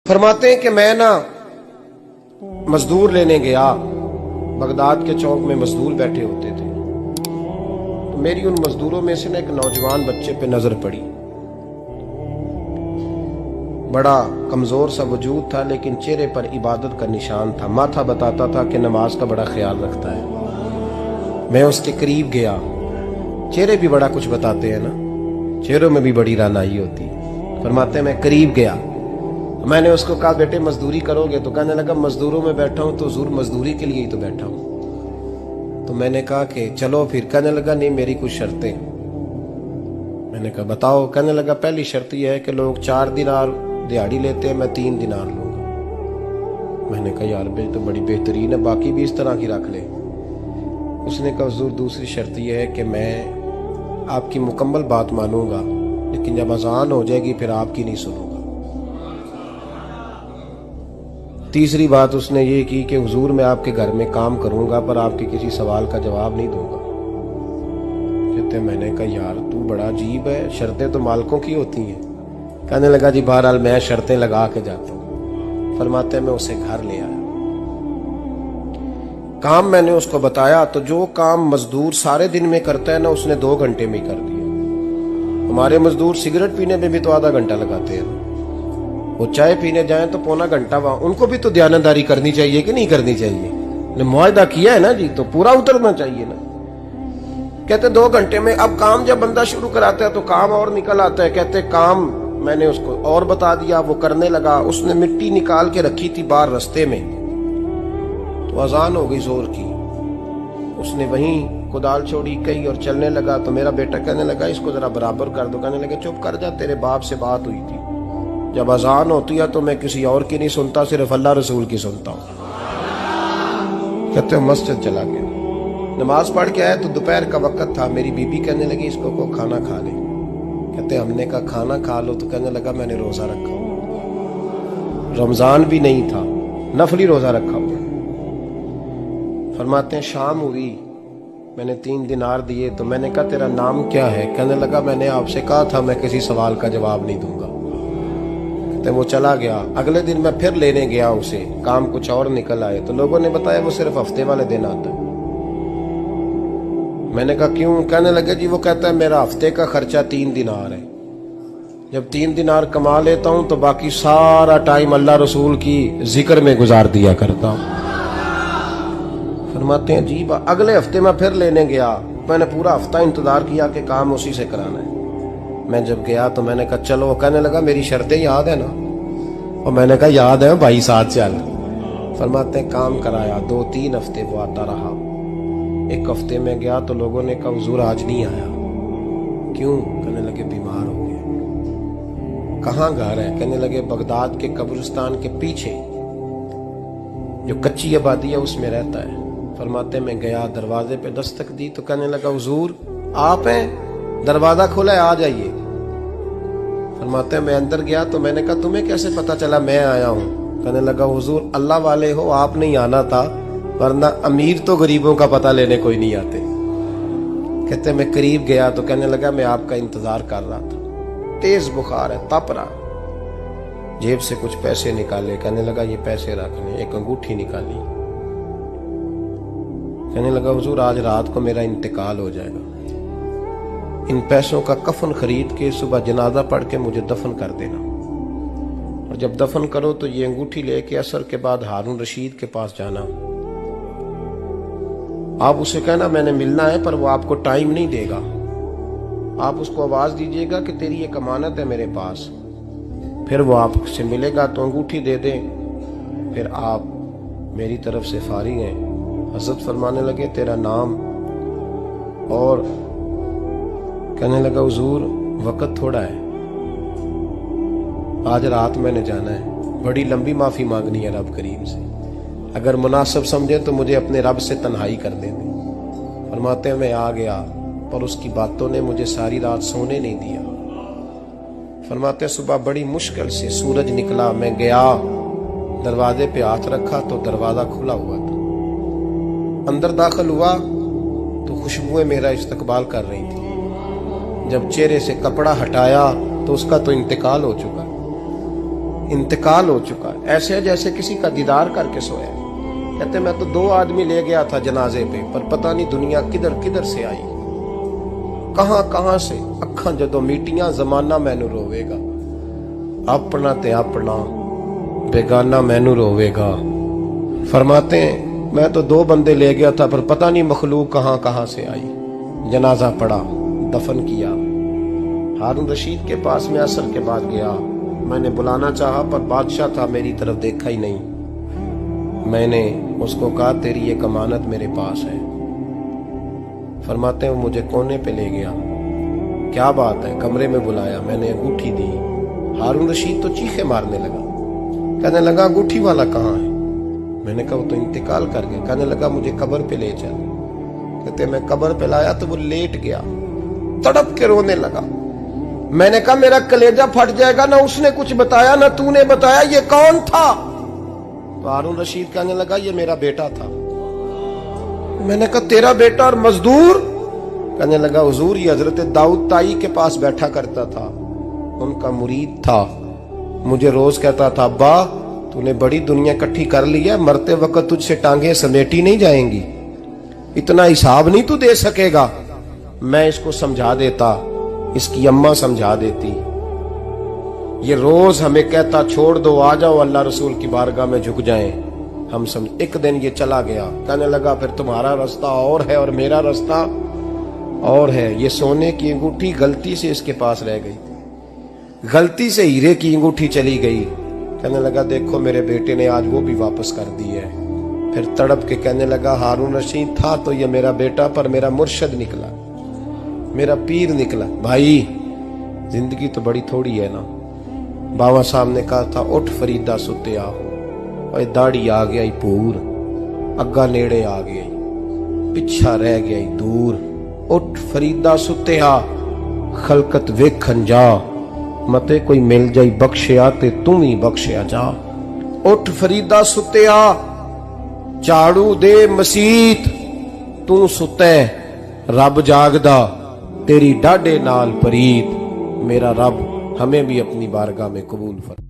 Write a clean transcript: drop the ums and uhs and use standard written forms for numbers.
फरमाते हैं कि मैं ना मजदूर लेने गया, बगदाद के चौक में मजदूर बैठे होते थे, तो मेरी उन मजदूरों में से ना एक नौजवान बच्चे पे नजर पड़ी। बड़ा कमजोर सा वजूद था, लेकिन चेहरे पर इबादत का निशान था। माथा बताता था कि नमाज का बड़ा ख्याल रखता है। मैं उसके करीब गया। चेहरे भी बड़ा कुछ बताते हैं ना, चेहरों में भी बड़ी रानाई होती है। फरमाते हैं मैं करीब गया, मैंने उसको कहा बेटे मजदूरी करोगे? तो कहने लगा मजदूरों में बैठा हूं तो हुजूर मजदूरी के लिए ही तो बैठा हूं। तो मैंने कहा कि चलो फिर। कहने लगा नहीं, मेरी कुछ शर्तें। मैंने कहा बताओ? कहने लगा पहली शर्त यह है कि लोग 4 दिनार दिहाड़ी लेते हैं, मैं 3 दिनार लूंगा। मैंने कहा यार बे तो बड़ी बेहतरीन है, बाकी भी इस तरह की रख ले। उसने कहा हुजूर दूसरी शर्त यह है कि मैं आपकी मुकम्मल बात मानूंगा, लेकिन जब अजान हो जाएगी फिर आपकी नहीं सुनूंगा। तीसरी बात उसने ये की कि हुजूर मैं आपके घर में काम करूंगा पर आपके किसी सवाल का जवाब नहीं दूंगा। कहते मैंने कहा यार तू बड़ा अजीब है, शर्तें तो मालिकों की होती हैं। कहने लगा जी बहरहाल मैं शर्तें लगा के जाता हूं। फरमाते हैं मैं उसे घर ले आया, काम मैंने उसको बताया, तो जो काम मजदूर सारे दिन में करता है ना उसने 2 घंटे में ही कर दिया। हमारे मजदूर सिगरेट पीने में भी तो आधा घंटा लगाते हैं, वो चाय पीने जाए तो पौना घंटा वहां। उनको भी तो ध्यानदारी करनी चाहिए कि नहीं करनी चाहिए? ने मुआहदा किया है ना जी, तो पूरा उतरना चाहिए ना। कहते 2 घंटे में। अब काम जब बंदा शुरू कराता है तो काम और निकल आता है। कहते काम मैंने उसको और बता दिया, वो करने लगा। उसने मिट्टी निकाल के रखी थी बाहर रास्ते में, तो अजान हो गई जोर की। उसने वहीं कुदाल छोड़ी कही और चलने लगा। तो मेरा बेटा कहने लगा इसको जरा बराबर कर दो। कहने लगा चुप कर जा, तेरे बाप से बात हुई थी, जब अजान होती है तो मैं किसी और की नहीं सुनता, सिर्फ अल्लाह रसूल की सुनता हूं। कहते हो मस्जिद चला गया, नमाज पढ़ के आया तो दोपहर का वक्त था। मेरी बीबी कहने लगी इसको को खाना खा ले। कहते हमने कहा खाना खा लो, तो कहने लगा मैंने रोजा रखा हुआ, रमजान भी नहीं था, नफली रोजा रखा हुआ। फरमाते हैं शाम हुई, मैंने 3 दिनार दिए, तो मैंने कहा तेरा नाम क्या है? कहने लगा मैंने आपसे कहा था मैं किसी सवाल का जवाब नहीं दूंगा। तो वो चला गया। अगले दिन मैं फिर लेने गया उसे, काम कुछ और निकल आए, तो लोगों ने बताया वो सिर्फ हफ्ते वाले दिन आता है। मैंने कहा क्यों? कहने लगे जी वो कहता है मेरा हफ्ते का खर्चा 3 दिनार है, जब 3 दिनार कमा लेता हूं तो बाकी सारा टाइम अल्लाह रसूल की जिक्र में गुजार दिया करता हूं। फरमाते हैं जी अगले हफ्ते मैं फिर लेने गया, मैंने पूरा हफ्ता इंतजार किया कि काम उसी से कराना है। मैं जब गया तो मैंने कहा चलो। कहने लगा मेरी शर्तें याद है ना? और मैंने कहा याद है भाई, साथ चल। फरमाते हैं काम कराया, 2-3 हफ्ते वो आता रहा। 1 हफ्ते में गया तो लोगों ने कहा हुजूर आज नहीं आया। क्यों? कहने लगे बीमार हो गए। कहाँ घर है? कहने लगे बगदाद के कब्रिस्तान के पीछे जो कच्ची आबादी है उसमें रहता है। फरमाते मैं गया, दरवाजे पे दस्तक दी तो कहने लगा हुजूर आप हैं? दरवाजा खुला है, आ जाइए। फरमाते हैं मैं अंदर गया तो मैंने कहा तुम्हें कैसे पता चला मैं आया हूं? कहने लगा हुजूर अल्लाह वाले हो, आप नहीं आना था, वरना अमीर तो गरीबों का पता लेने कोई नहीं आते। कहते मैं करीब गया तो कहने लगा मैं आपका इंतजार कर रहा था, तेज बुखार है, तप रहा। जेब से कुछ पैसे निकाले, कहने लगा ये पैसे रखने। एक अंगूठी निकाली, कहने लगा हुजूर आज रात को मेरा इंतकाल हो जाएगा, इन पैसों का कफन खरीद के सुबह जनाजा पढ़ के मुझे दफन कर देना, और जब दफन करो तो ये अंगूठी लेके असर के बाद हारून रशीद के पास जाना। आप उसे कहना मैंने मिलना है, पर वो आपको टाइम नहीं देगा। आप उसको आवाज दीजिएगा कि तेरी एक अमानत है मेरे पास, फिर वो आपसे मिलेगा तो अंगूठी दे दे, फिर आप मेरी तरफ से फारिग हैं। हजरत फरमाने लगे तेरा नाम? और कहने लगा हुजूर वक्त थोड़ा है, आज रात मैंने जाना है, बड़ी लंबी माफी मांगनी है रब करीम से, अगर मुनासिब समझे तो मुझे अपने रब से तन्हाई कर देने। फरमाते हैं मैं आ गया, पर उसकी बातों ने मुझे सारी रात सोने नहीं दिया। फरमाते हैं सुबह बड़ी मुश्किल से सूरज निकला, मैं गया दरवाजे पे हाथ रखा तो दरवाजा खुला हुआ था। अंदर दाखिल हुआ तो खुशबुएं मेरा इस्तकबाल कर रही थी। जब चेहरे से कपड़ा हटाया तो उसका तो इंतकाल हो चुका। इंतकाल हो चुका है, ऐसे है जैसे किसी का दीदार करके सोया। कहते मैं तो 2 आदमी ले गया था जनाजे पे, पर पता नहीं दुनिया किधर किधर से आई, कहां कहां से। अखां जदों मीटियां जमाना मैनू रोवेगा, अपना ते अपना बेगाना मैनू रोवेगा। फरमाते हैं मैं तो 2 बंदे ले गया था, पर पता नहीं मखलूक कहां कहां से आई। जनाजा पड़ा, दफन किया। हारून रशीद के पास में असर के बाद गया, मैंने बुलाना चाहा पर बादशाह था, मेरी तरफ देखा ही नहीं। मैंने उसको कहा तेरी एक अमानत मेरे पास है। फरमाते हैं वो मुझे कोने पे ले गया, क्या बात है, कमरे में बुलाया, मैंने अंगूठी दी। हारून रशीद तो चीखे मारने लगा, कहने लगा अंगूठी वाला कहाँ है? मैंने कहा वो तो इंतकाल कर गया। कहने लगा मुझे कब्र पे ले चल। कहते मैं कब्र पे लाया तो वो लेट गया, तड़प के रोने लगा। मैंने कहा मेरा कलेजा फट जाएगा, ना उसने कुछ बताया ना तूने बताया, ये कौन था? तो हारून रशीद कहने लगा ये मेरा बेटा था। मैंने कहा तेरा बेटा और मजदूर? कहने लगा हुजूर ये हजरत दाऊद ताई के पास बैठा करता था, उनका मुरीद था, मुझे रोज कहता था अब्बा तूने बड़ी दुनिया इकट्ठी कर ली है, मरते वक्त तुझसे टांगे समेटी नहीं जाएंगी, इतना हिसाब नहीं तू दे सकेगा। मैं इसको समझा देता, इसकी अम्मा समझा देती। ये रोज हमें कहता छोड़ दो, आ जाओ अल्लाह रसूल की बारगाह में झुक जाएं। हम समझ। एक दिन ये चला गया, कहने लगा फिर तुम्हारा रास्ता और है और मेरा रास्ता और है। ये सोने की अंगूठी गलती से इसके पास रह गई, गलती से हीरे की अंगूठी चली गई। कहने लगा देखो मेरे बेटे ने आज वो भी वापस कर दी है। फिर तड़प के कहने लगा हारून रशीद था तो ये मेरा बेटा, पर मेरा मुर्शद निकला, मेरा पीर निकला। भाई जिंदगी तो बड़ी थोड़ी है ना। बाबा साहब ने कहा था उठ फरीदा सुते आ, और दाढ़ी आ गया ही पूर, अग्गा नेड़े आ गया, पिछा रह गया ही दूर। उठ फरीदा सुते आ, खलकत वेखन जा, मते कोई मिल जाई बख्शिया ते तू ही बख्शिया जा। उठ फरीदा सुते आ, झाड़ू दे मसीत, तू सुते रब जागदा, तेरी डाडे नाल परीत। मेरा रब हमें भी अपनी बारगाह में कबूल फरमा।